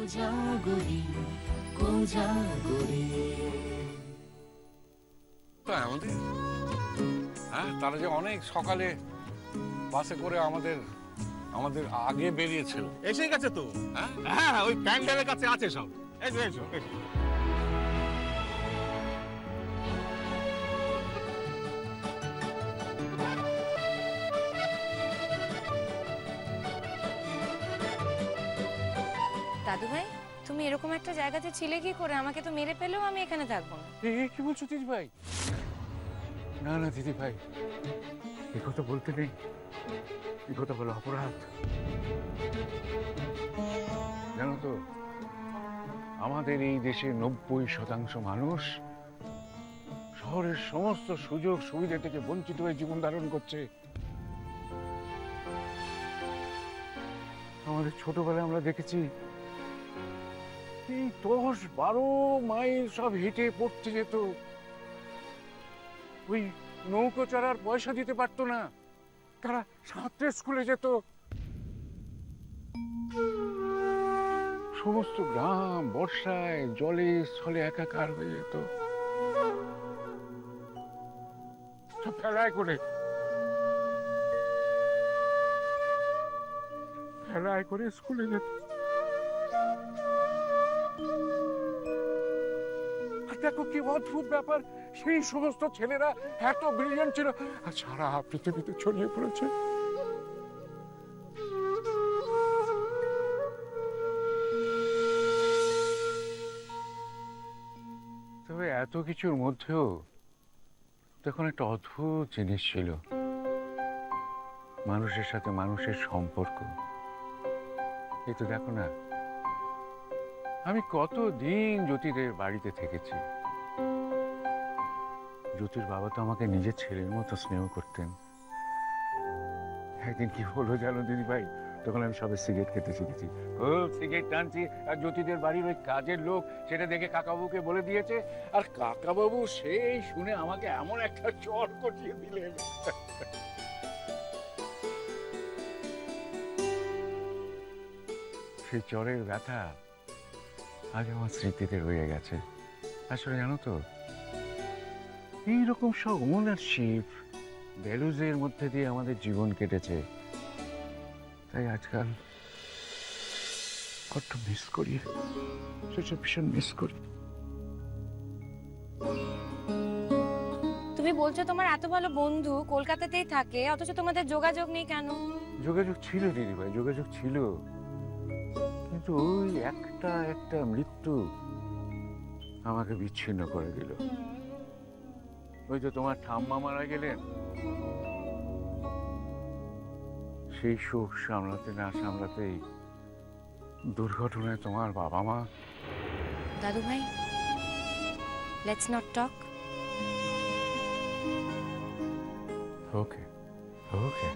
কোজাগরি কোজাগরি। আমাদের হ্যাঁ, তারা যে অনেক সকালে বাসে করে আমাদের আমাদের আগে বেরিয়েছিল। এসে গেছে তো। হ্যাঁ হ্যাঁ, ওই প্যান্ডেলের কাছে আছে সব। এসো এসো এসো। দাদু ভাই, তুমি এরকম একটা জায়গাতে ছিলে কি করে? আমাকে তো মেরে ফেলেও আমি এখানে থাকবো না। কি বলছো দিদি ভাই? না না দিদি ভাই, এ কথা বলতে নেই, এ কথা বলা অপরাধ। জানো তো, আমাদের এই দেশে 90% মানুষ শহরের সমস্ত সুযোগ সুবিধা থেকে বঞ্চিত হয়ে জীবন ধারণ করছে। আমাদের ছোটবেলায় আমরা দেখেছি এই 10-12 মাইল সব হেঁটে পড়তে যেত, ওই নৌকো চড়ার পয়সা দিতে পারতো না, তারা সাঁতরে স্কুলে যেত। সমস্ত গ্রাম বর্ষায় জলে স্থলে একাকার হয়ে যেত, সব ফেলায় করে স্কুলে যেত। আর দেখো কি অদ্ভুত ব্যাপার, সেই সমস্ত ছেলেরা এত ব্রিলিয়ান্ট ছিল আর সারা পৃথিবীতে ছড়িয়ে পড়েছে। তবে এত কিছুর মধ্যেও তখন একটা অদ্ভুত জিনিস ছিল, মানুষের সাথে মানুষের সম্পর্ক। এই তো দেখো না, আমি কতদিন জ্যোতিদের বাড়িতে থেকেছি। জ্যোতির বাবা তো আমাকে নিজের ছেলের মতো স্নেহ করতেন। একদিন কি হলো জানো দিদি ভাই, তখন আমি সবে সিগারেট খেতে শিখেছি, সিগারেট টানছি, আর জ্যোতিদের বাড়ির ওই কাজের লোক সেটা দেখে কাকাবাবুকে বলে দিয়েছে, আর কাকাবাবু সেই শুনে আমাকে এমন একটা চড় কটিয়ে দিলেন। সেই চড়ের ব্যথা আজ আমার স্মৃতিতে রয়ে গেছে। আসলে জানো তো, এইরকম সব ওনারশিপ ভ্যালুজের মধ্যে দিয়ে আমাদের জীবন কেটেছে, তাই আজকাল কত মিস করি, সেসব ভীষণ মিস করি। তুমি বলছো তোমার এত ভালো বন্ধু কলকাতাতেই থাকে, অথচ তোমাদের যোগাযোগ নেই কেন? যোগাযোগ ছিল দিদি ভাই, যোগাযোগ ছিল, কিন্তু ওই একটা একটা মৃত্যু আমাকে বিচ্ছিন্ন করে দিল। ওই যে তোমার ঠাম্মা মারা গেলেন, সেই শোক সামলাতে না সামলাতেই দুর্ঘটনায় তোমার বাবা মা। দাদু ভাই, লেটস নট টক। ওকে ওকে।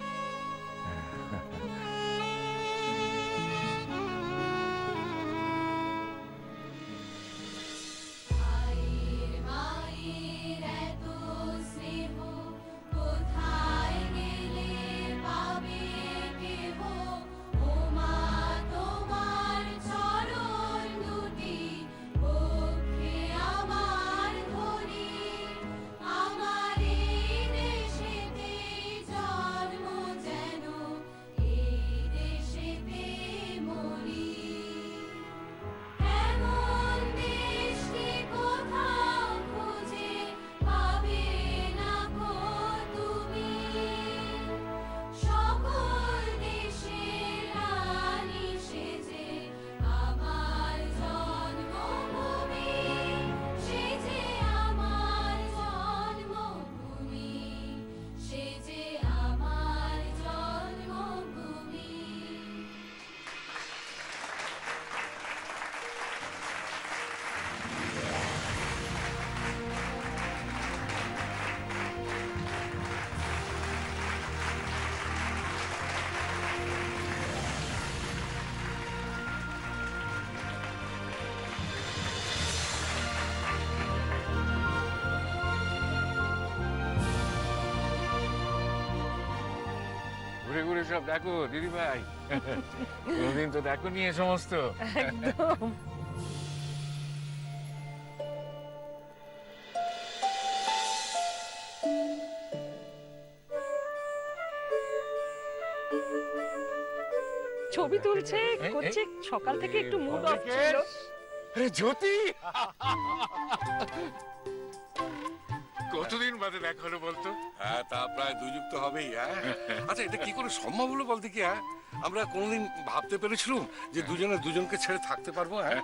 ঘুরে ঘুরে সব দেখো দিদি ভাই। কোনোদিন তো দেখো নিয়ে সমস্ত। একদম। ছবি তুলছে এই, করছে, সকাল থেকে একটু মুড অফ অভিকেশ! ছিল। আরে জ্যোতি, কতদিন বাদে দেখা হলো বলতো? হ্যাঁ, তা প্রায় 2 যুগ তো হবেই। হ্যাঁ, আচ্ছা, এটা কি করে সম্ভব হলো বলতে কি? হ্যাঁ, আমরা কোনোদিন ভাবতে পেরেছিলাম যে দুজনে দুজনকে ছেড়ে থাকতে পারবো? হ্যাঁ,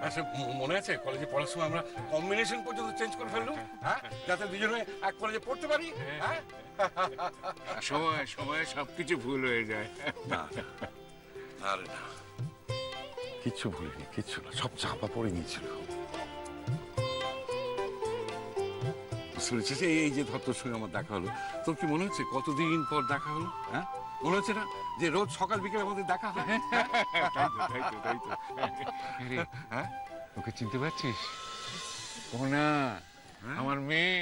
আচ্ছা, মনে আছে কলেজে পড়ার সময় আমরা কম্বিনেশন পর্যন্ত চেঞ্জ করে ফেললাম, হ্যাঁ, যাতে দুজনে এক কলেজে পড়তে পারি। হ্যাঁ, সময় সময় সবকিছু ভুল হয়ে যায়। না, আরে না, কিচ্ছু ভুলিনি, কিচ্ছু না, সব চাপা পড়ে গিয়েছিল। শুনেছিস এই যে ধর তোর সঙ্গে আমার দেখা হলো, তোর কি মনে হচ্ছে কতদিন পর দেখা হলো? হ্যাঁ, মনে হচ্ছে না যে রোজ সকাল বিকেল আমাদের দেখা হয়? তাই তো, তাই তো। আরে, হ্যাঁ, ওকে চিনতে পারছিস? কোনা, আমার মেয়ে।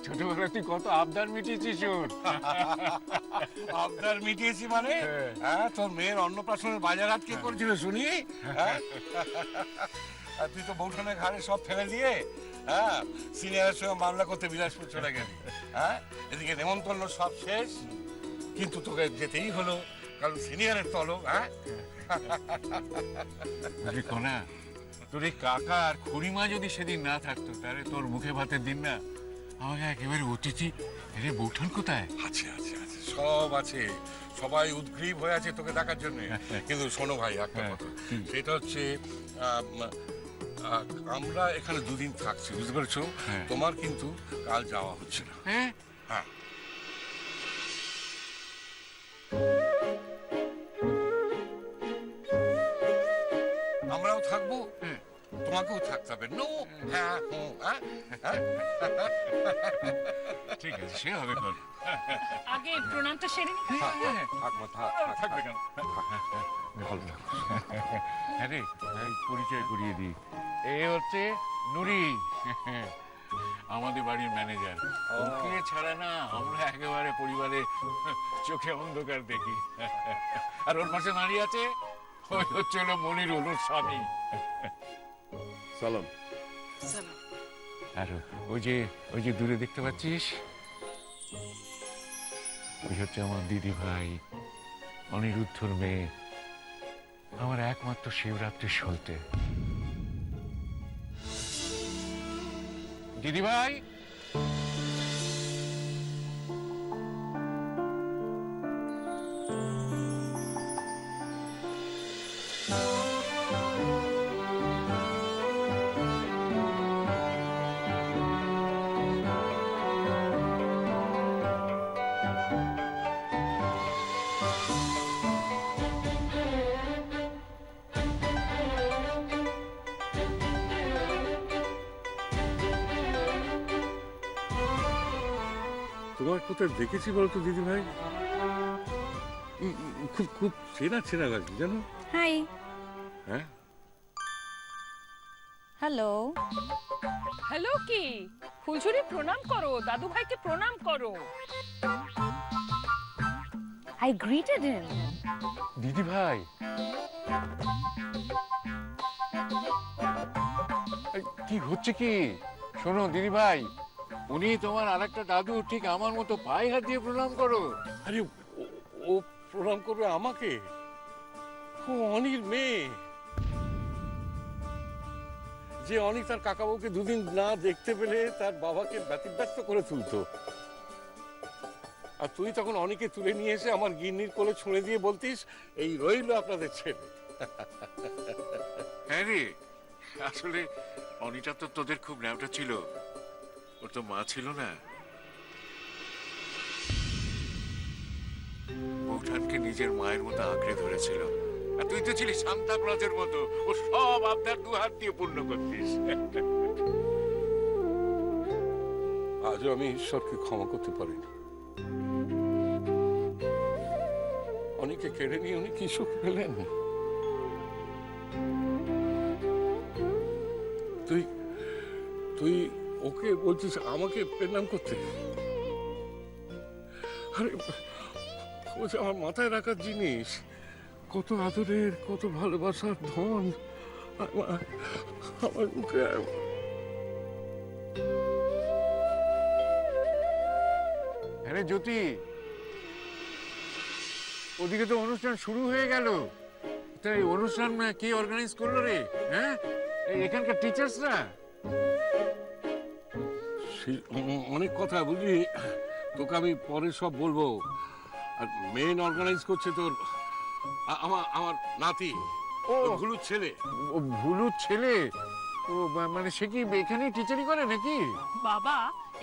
ছোটবেলায় তুই কত আবদার মিটিয়েছিস ওর। আবদার মিটিয়েছি মানে? হ্যাঁ, তোর মেয়ের অন্নপ্রাশনের বাজার হাট কে করেছিল শুনি? হ্যাঁ, আর তুই তো বৌঠানের ঘাড়ে সব ফেলে দিয়ে, হ্যাঁ, সিনিয়রের সঙ্গে মামলা করতে বিলাসপুর চলে গেলি। হ্যাঁ, এদিকে নেমন্তন্ন সব শেষ, কিন্তু তোকে যেতেই হলো কারণ সিনিয়রের তলব। হ্যাঁ, বুঝলি কোনা, তোর এই কাকা আর খুড়িমা যদি সেদিন না থাকতো, তাহলে তোর মুখে ভাতের দিন না আমাকে একেবারে অতিথি। এরে বৌঠান কোথায়? আছে আছে আছে, সব আছে, সবাই উদ্গ্রীব হয়ে আছে তোকে দেখার জন্য। কিন্তু শোনো ভাই, একটা কথা, সেটা হচ্ছে আমরা এখানে 2 দিন থাকছি, বুঝতে পেরেছো? হ্যাঁ। তোমার কিন্তু কাল যাওয়া হচ্ছে না। হ্যাঁ, হ্যাঁ, আমরাও থাকবো, তোমাকেও থাকতে হবে। নো, হ্যাঁ, হুম, হ্যাঁ, হ্যাঁ। ঠিক আছে, সে হবে কর। আগে প্রণামটা সেরে নি। থাক, থাক, থাক, থাক, থাকবে কেন? ভালো থাকো। হ্যাঁ রে, এই পরিচয় করিয়ে দিই। এ হচ্ছে নুরি, আমাদের বাড়ির ম্যানেজার। ওকে ছাড়া না আমরা একেবারে পরিবারে চোখে অন্ধকার দেখি। আর ওর পাশে দাঁড়িয়ে আছে ওই হচ্ছে হলো মনিরুল, ওর স্বামী। সালাম। আর ওই যে দূরে দেখতে পাচ্ছিস, ওই হচ্ছে আমার দিদি ভাই অনিরুদ্ধর মেয়ে, আমার একমাত্র শিবরাত্রির সলতে। দিদি ভাই, তোমার কোথায় দেখেছি বলতো দিদি ভাই? খুব খুব চেনা চেনা লাগছে জানো? হাই। হ্যাঁ, হ্যালো। হ্যালো কি? ফুলঝুরি প্রণাম করো, দাদু ভাইকে প্রণাম করো। আই গ্রিটেড হিম। দিদি ভাই, এই, কি হচ্ছে কি? শোনো দিদি ভাই, উনি তোমার আরেকটা দাদু, ঠিক আমার মতো পায়ে হাত দিয়ে প্রণাম করো। আরে ও প্রণাম করবে আমাকে? ও অনির মেয়ে, যে অনি তার কাকাবাবুকে 2 দিন না দেখতে পেলে তার বাবাকে ব্যতিব্যস্ত করে তুলতো। আর তুই তখন অনিকে তুলে নিয়ে এসে আমার গিন্নির কোলে ছুঁড়ে দিয়ে বলতিস, এই রইলো আপনাদের ছেলে। হ্যাঁ রে, আসলে অনিটা তো তোদের খুব ন্যাওটা ছিল, ওর তো মা ছিল না। বৌঠানকে নিজের মায়ের মতো আঁকড়ে ধরেছিল, আর তুই তো ছিলি সান্তা ক্লজের মতো, ও সব আবদার 2 হাত দিয়ে পূর্ণ করতিস। আজও আমি ঈশ্বরকে ক্ষমা করতে পারিনি। অনিকে কেড়ে নিয়ে উনি কি সুখ পেলেন? তুই তুই ওকে বলছিস আমাকে প্রণাম করতে? আরে ও ও যে আমার মাথায় রাখার জিনিস, কত আদরের, কত ভালোবাসার ধন আমার মুখে। আরে জ্যোতি, ওদিকে তো অনুষ্ঠান শুরু হয়ে গেল। তাই অনুষ্ঠান কে অর্গানাইজ করলো রে? হ্যাঁ, এখানকার টিচার্সরা। অনেক কথা বুঝলি, তোকে আমি পরে সব বলবো। আর মেন অর্গানাইজ করছে তোর আমার নাতি, ও ভুলুর ছেলে। ও ভুলুর ছেলে? ও মানে সে কি এখানেই টিচারই করে নাকি? বাবা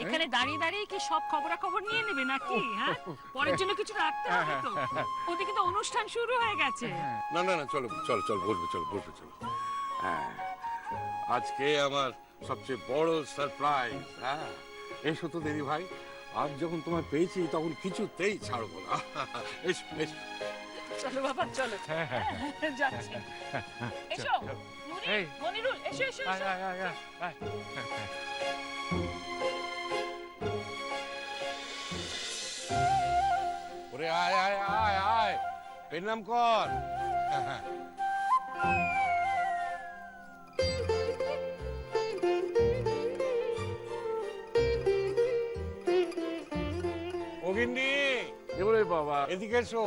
এখানে দাঁড়িয়ে দাঁড়িয়ে কি সব খবরাখবর নিয়ে নেবে নাকি? হ্যাঁ, পরের জন্য কিছু রাখতে হবে তো। ওদিকে তো অনুষ্ঠান শুরু হয়ে গেছে। না না না, চলো চলো চলো, বসবে, চলো বসবে, চলো। হ্যাঁ, আজকে আমার সবচেয়ে বড় সারপ্রাইজ। হ্যাঁ, এসো তো দিদি ভাই, আজ যখন তোমায় পেয়েছি তখন কিছুতেই ছাড়বো না। এসো এসো। চলো বাবা চলো। যাচ্ছি। এসো নুরি, এই। মনিরুল, এসো এসো এসো। ওরে আয় আয় আয় আয়, পেনাম কর। অগিন্নি, এবারে বাবা, এদিকে এসো।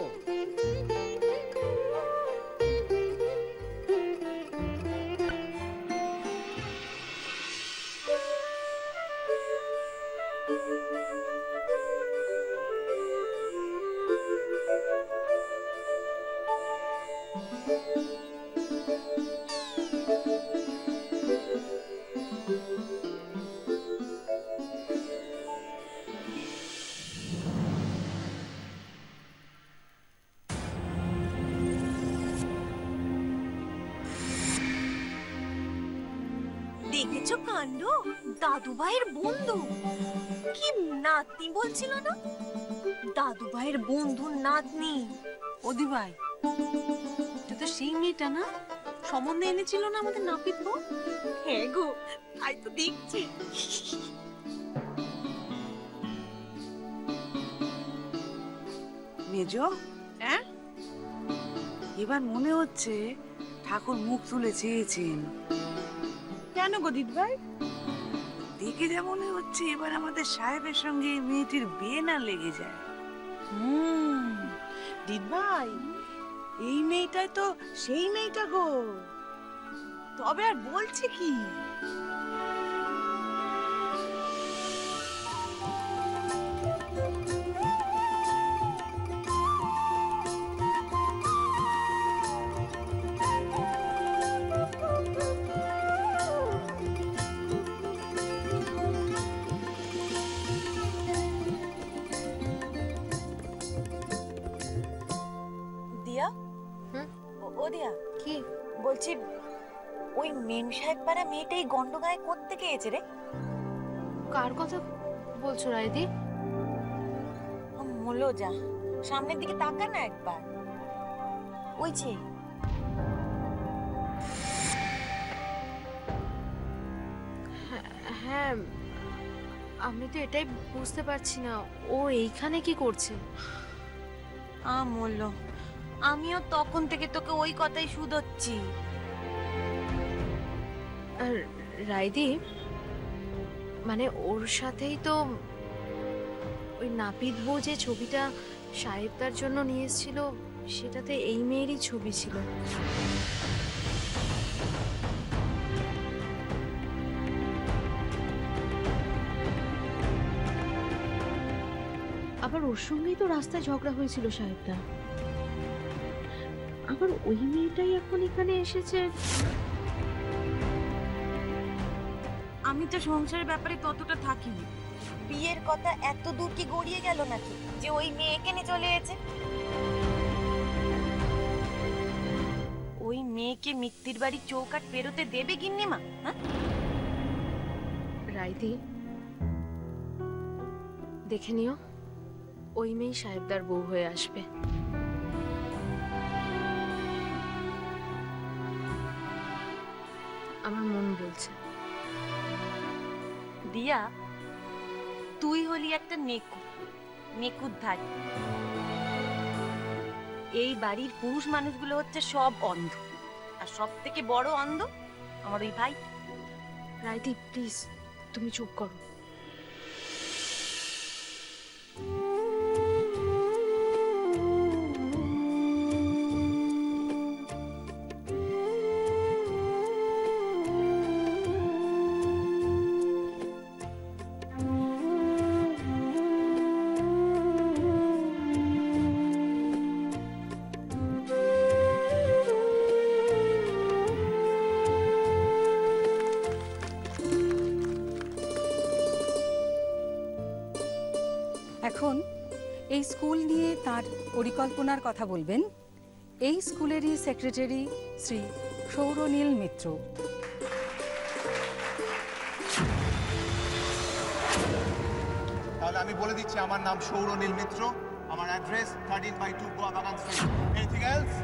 দেখেছো কাণ্ড, দাদু ভাইয়ের বন্ধু। কি নাতনি বলছিল না? দাদু ভাইয়ের বন্ধুর নাতনি। ওদি ভাই, এটা তো সেই মেয়েটা না, সম্বন্ধে এনেছিল না আমাদের নাপিত বউ? হ্যাঁ গো, তাই তো দেখছি। মেজো, হ্যাঁ? এবার মনে হচ্ছে ঠাকুর মুখ তুলে চেয়েছেন। কেন গো দিদ ভাই? দেখে যা মনে হচ্ছে এবার আমাদের সাহেবের সঙ্গে এই মেয়েটির বিয়ে না লেগে যায়। দিদ ভাই, এই মেয়েটাই তো সেই মেয়েটা গো। তবে আর বলছে কি? দিয়া, ও দিয়া, কি? বলছি ওই মেম সাহেব পাড়া মেয়েটাই গন্ডগায়ে করতে গিয়েছে রে। কার কথা বলছো রাইদি? মলো যা, সামনের দিকে তাকা না একবার। ওই যে হ্যাঁ, আমি তো এটাই বুঝতে পারছি না ও এইখানে কি করছে। মল্ল, আমিও তখন থেকে তোকে ওই কথাই শুধোচ্ছি। আর রাইদি, মানে ওর সাথেই তো ওই নাপিত বউ যে ছবিটা সাহেবদার জন্য নিয়ে এসেছিল, সেটাতে এই মেয়েরই ছবি ছিল। আবার ওর সঙ্গেই তো রাস্তায় ঝগড়া হয়েছিল সাহেবটা। আবার ওই মেয়েটাই এখন এখানে এসেছে। আমি তো সংসারের ব্যাপারে ততটা থাকিনি। বিয়ের কথা এত দূর কি গড়িয়ে গেল নাকি যে ওই মেয়ে এখানে চলে এসেছে? ওই মেয়েকে মিত্তির বাড়ি চৌকাট পেরোতে দেবে গিন্নিমা? হ্যাঁ রাইদি, দেখে নিও, ওই মেয়ে সাহেবদার বউ হয়ে আসবে। আমার মন বলছে। দিয়া, তুই হলি একটা নেকু, নেকুর ধারি। এই বাড়ির পুরুষ মানুষগুলো হচ্ছে সব অন্ধ, আর সব থেকে বড় অন্ধ আমার ওই ভাই। রাইদি প্লিজ তুমি চুপ করো। এখন এই স্কুল নিয়ে তার পরিকল্পনার কথা বলবেন এই স্কুলেরই সেক্রেটারি শ্রী সৌরনীল মিত্র। তাহলে আমি বলে দিচ্ছি, আমার নাম সৌরনীল মিত্র, আমার অ্যাড্রেস 13/2 গোয়া বাগান স্ট্রিট। Anything else?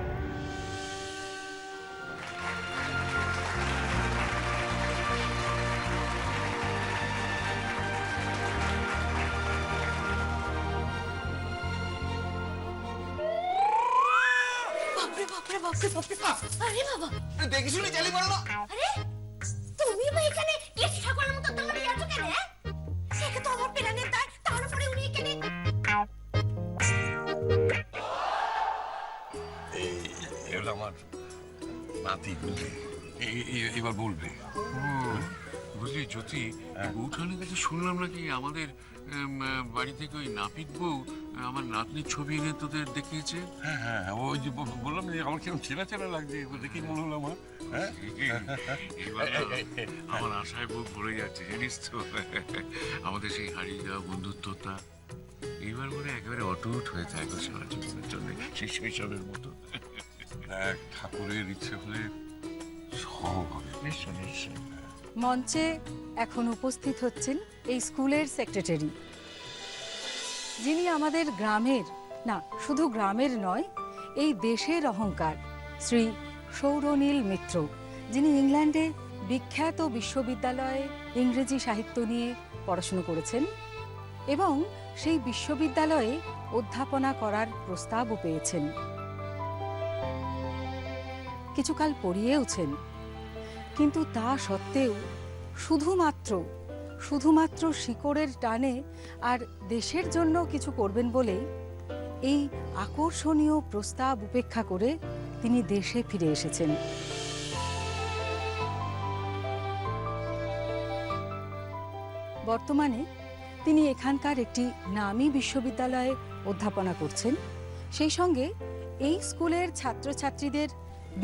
বাপরে বাপরে বাপরে বাপরে, আরে বাবা, দেখি শুনি চালি করো না। আরে তুমি বা এখানে কেশি ঠাকুরের মতো দাঁড়িয়ে আছো কেন? সেকে তো আমার প্ল্যানের দায়, তার উপরে উনি এখানে। এগুলো আমার নাতি, বুঝলি? এবার বলবে। বুঝলি জ্যোতি, উঠানের কাছে শুনলাম নাকি আমাদের বাড়ি থেকে ওই নাপিত বউ আমার নাতনির ছবি এনে তোদের দেখিয়েছে। হ্যাঁ হ্যাঁ, ওই যে বললাম যে আমার কিরকম চেনা চেনা লাগছে, দেখি মনে হলো আমার। হ্যাঁ, এবার আমার আশায় বুক ভরে যাচ্ছে, জানিস তো। আমাদের সেই হারিয়ে যাওয়া বন্ধুত্বটা এইবার মনে একেবারে অটুট হয়ে থাকবে সারা জীবনের জন্য, সেই শৈশবের মতো। দেখ, ঠাকুরের ইচ্ছে হলে সব হবে। নিশ্চয় নিশ্চয়। মঞ্চে এখন উপস্থিত হচ্ছেন এই স্কুলের সেক্রেটারি, যিনি আমাদের গ্রামের, না শুধু গ্রামের নয়, এই দেশের অহংকার, শ্রী সৌরনীল মিত্র, যিনি ইংল্যান্ডে বিখ্যাত বিশ্ববিদ্যালয়ে ইংরেজি সাহিত্য নিয়ে পড়াশুনো করেছেন এবং সেই বিশ্ববিদ্যালয়ে অধ্যাপনা করার প্রস্তাবও পেয়েছেন, কিছুকাল পড়িয়েওছেন। কিন্তু তা সত্ত্বেও শুধুমাত্র শিকড়ের টানে আর দেশের জন্য কিছু করবেন বলে এই আকর্ষণীয় প্রস্তাব উপেক্ষা করে তিনি দেশে ফিরে এসেছেন। বর্তমানে তিনি এখানকার একটি নামী বিশ্ববিদ্যালয়ে অধ্যাপনা করছেন, সেই সঙ্গে এই স্কুলের ছাত্রছাত্রীদের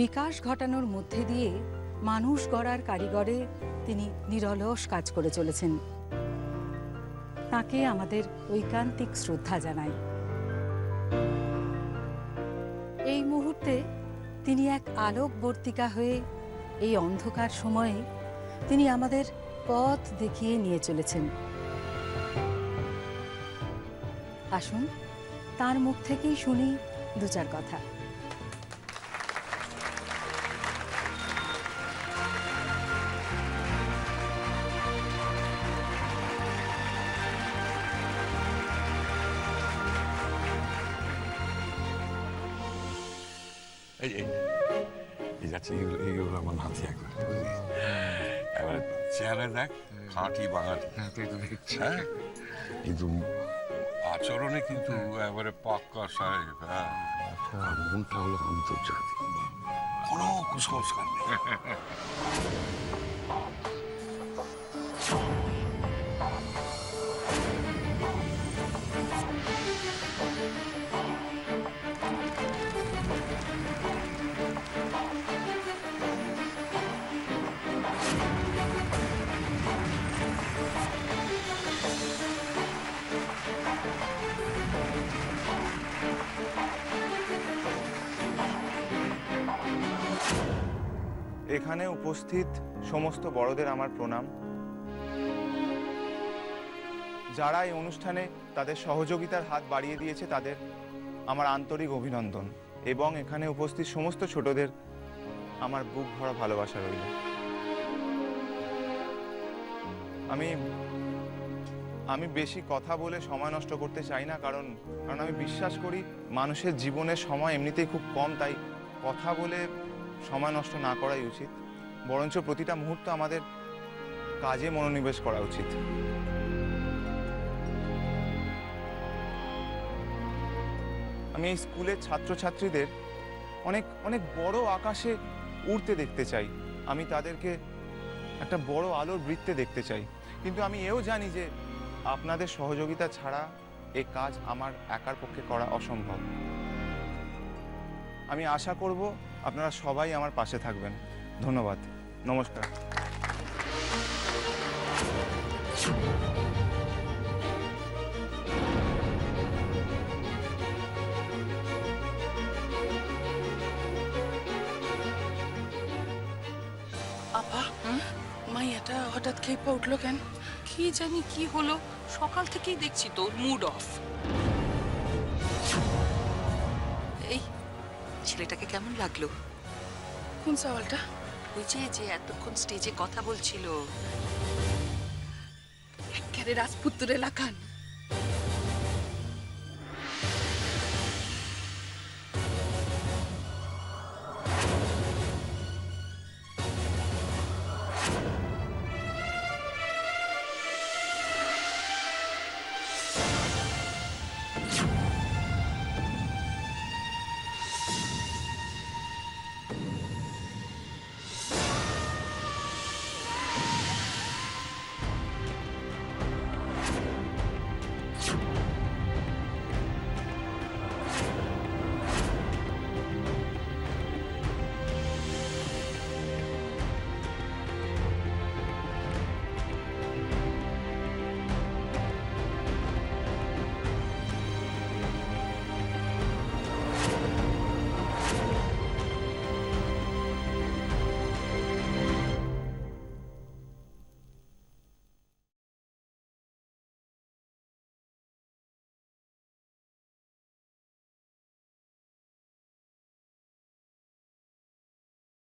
বিকাশ ঘটানোর মধ্যে দিয়ে মানুষ গড়ার কারিগরে তিনি নিরলস কাজ করে চলেছেন। তাকে আমাদের ঐকান্তিক শ্রদ্ধা জানাই। এই মুহূর্তে তিনি এক আলোকবর্তিকা হয়ে এই অন্ধকার সময়ে তিনি আমাদের পথ দেখিয়ে নিয়ে চলেছেন। আসুন তার মুখ থেকেই শুনি দু চার কথা। এই যাচ্ছে, এইগুলো আমার নাতি একবার, বুঝলি? এবার চেহারা দেখ, খাঁটি বাঙালি। তুই তো দেখছি। হ্যাঁ, কিন্তু আচরণে কিন্তু এবারে পাক্কা সাহেব। হ্যাঁ, আর মনটা হলো আন্তর্জাতিক, কোনো কুসংস্কার নেই। এখানে উপস্থিত সমস্ত বড়দের আমার প্রণাম। যারা এই অনুষ্ঠানে তাদের সহযোগিতার হাত বাড়িয়ে দিয়েছে তাদের আমার আন্তরিক অভিনন্দন, এবং এখানে উপস্থিত সমস্ত ছোটদের আমার বুক ভরা ভালোবাসা রইল। আমি আমি বেশি কথা বলে সময় নষ্ট করতে চাই না, কারণ আমি বিশ্বাস করি মানুষের জীবনের সময় এমনিতেই খুব কম, তাই কথা বলে সময় নষ্ট না করাই উচিত। বরঞ্চ প্রতিটা মুহূর্ত আমাদের কাজে মনোনিবেশ করা উচিত। আমি এই স্কুলের ছাত্রছাত্রীদের অনেক অনেক বড় আকাশে উড়তে দেখতে চাই। আমি তাদেরকে একটা বড় আলোর বৃত্তে দেখতে চাই, কিন্তু আমি এও জানি যে আপনাদের সহযোগিতা ছাড়া এই কাজ আমার একার পক্ষে করা অসম্ভব। আমি আশা করব আপনারা সবাই আমার পাশে থাকবেন। ধন্যবাদ, নমস্কার। আপা মাইয়াটা হঠাৎ খেপে উঠলো কেন? কি জানি কি হলো, সকাল থেকেই দেখছি তো মুড অফ। এই ছেলেটাকে কেমন লাগলো? কোন সওয়ালটা? ওই যে এতক্ষণ স্টেজে কথা বলছিল, একেবারে রাজপুত্রের লাখান।